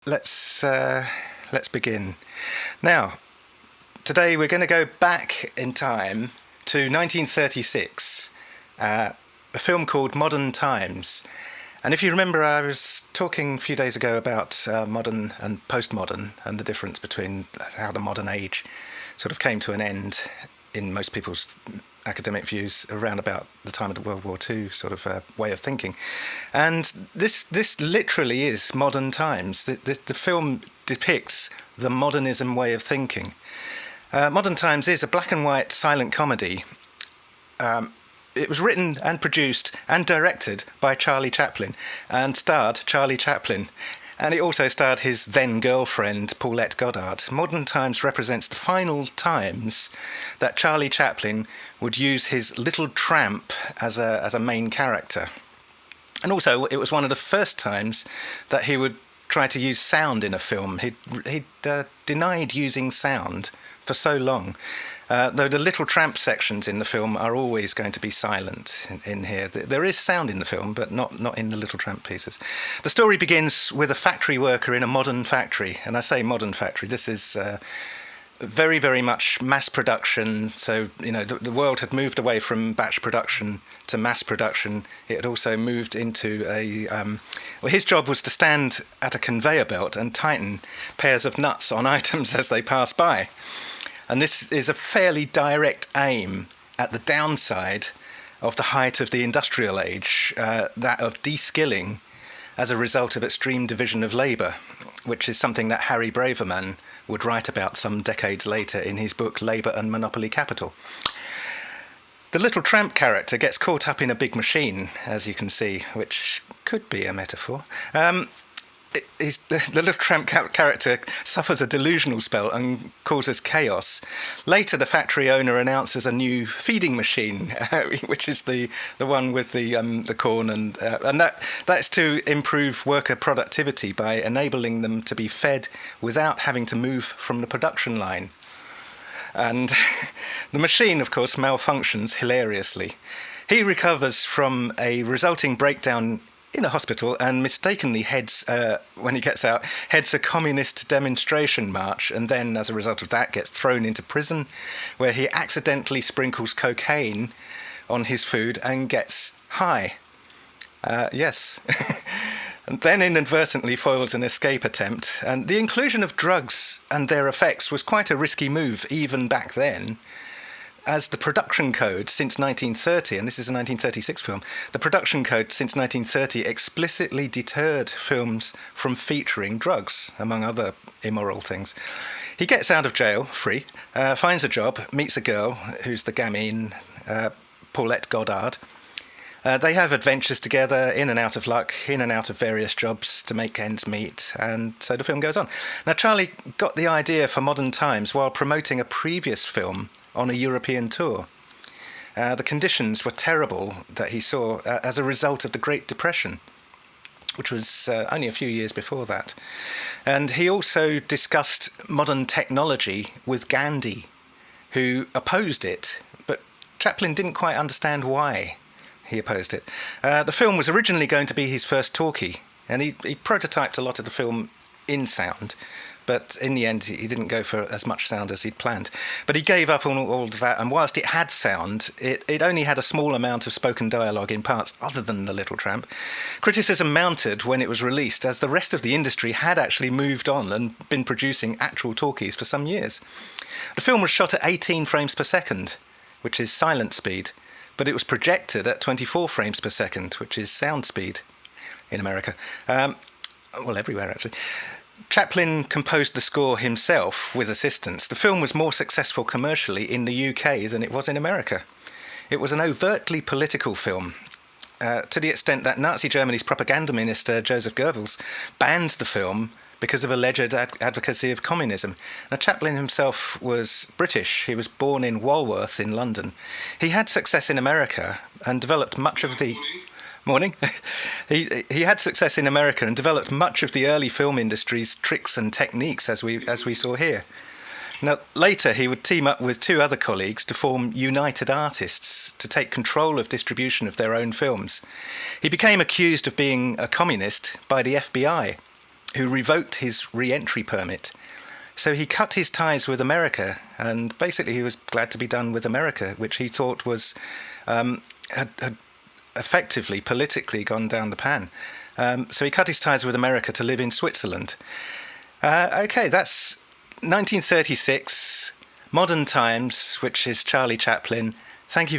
let's begin. Now, today we're going to go back in time to 1936, a film called Modern Times. And if you remember, I was talking a few days ago about modern and postmodern and the difference between how the modern age sort of came to an end in most people's academic views around about the time of the World War II sort of way of thinking. And this literally is modern times. The film depicts the modernism way of thinking. Modern Times is a black and white silent comedy. It was written and produced and directed by Charlie Chaplin and starred Charlie Chaplin. And it also starred his then-girlfriend, Paulette Goddard. Modern Times represents the final times that Charlie Chaplin would use his Little Tramp as a main character. And also, it was one of the first times that he would try to use sound in a film. He'd denied using sound for so long. Though the Little Tramp sections in the film are always going to be silent in here. There is sound in the film, but not in the Little Tramp pieces. The story begins with a factory worker in a modern factory. And I say modern factory, this is very, very much mass production. So, you know, the world had moved away from batch production to mass production. It had also moved into well, his job was to stand at a conveyor belt and tighten pairs of nuts on items as they pass by. And this is a fairly direct aim at the downside of the height of the industrial age, that of de-skilling as a result of extreme division of labour, which is something that Harry Braverman would write about some decades later in his book Labour and Monopoly Capital. The Little Tramp character gets caught up in a big machine, as you can see, which could be a metaphor. The Little Tramp character suffers a delusional spell and causes chaos. Later, the factory owner announces a new feeding machine, which is the one with the corn, and that's to improve worker productivity by enabling them to be fed without having to move from the production line. And the machine, of course, malfunctions hilariously. He recovers from a resulting breakdown in a hospital and mistakenly when he gets out, heads a communist demonstration march, and then, as a result of that, gets thrown into prison, where he accidentally sprinkles cocaine on his food and gets high. Yes. And then inadvertently foils an escape attempt. And the inclusion of drugs and their effects was quite a risky move, even back then, as the production code since 1930, and this is a 1936 film, the production code since 1930 explicitly deterred films from featuring drugs, among other immoral things. He gets out of jail, free, finds a job, meets a girl who's the gamine, Paulette Goddard. They have adventures together, in and out of luck, in and out of various jobs to make ends meet, and so the film goes on. Now, Charlie got the idea for Modern Times while promoting a previous film on a European tour. The conditions were terrible that he saw as a result of the Great Depression, which was only a few years before that. And he also discussed modern technology with Gandhi, who opposed it, but Chaplin didn't quite understand why he opposed it. The film was originally going to be his first talkie, and he prototyped a lot of the film in sound, but in the end he didn't go for as much sound as he'd planned. But he gave up on all of that, and whilst it had sound, it only had a small amount of spoken dialogue in parts other than The Little Tramp. Criticism mounted when it was released, as the rest of the industry had actually moved on and been producing actual talkies for some years. The film was shot at 18 frames per second, which is silent speed, but it was projected at 24 frames per second, which is sound speed in America. Well, everywhere, actually. Chaplin composed the score himself with assistance. The film was more successful commercially in the UK than it was in America. It was an overtly political film, to the extent that Nazi Germany's propaganda minister, Joseph Goebbels, banned the film because of alleged advocacy of communism. Now, Chaplin himself was British. He was born in Walworth in London. He had success in America and developed much of the... Morning. He had success in America and developed much of the early film industry's tricks and techniques, as we saw here. Now, later he would team up with two other colleagues to form United Artists to take control of distribution of their own films. He became accused of being a communist by the FBI, who revoked his re-entry permit. So he cut his ties with America, and basically he was glad to be done with America, which he thought was had effectively politically gone down the pan. So he cut his ties with America to live in Switzerland. Okay, that's 1936, Modern Times, which is Charlie Chaplin. Thank you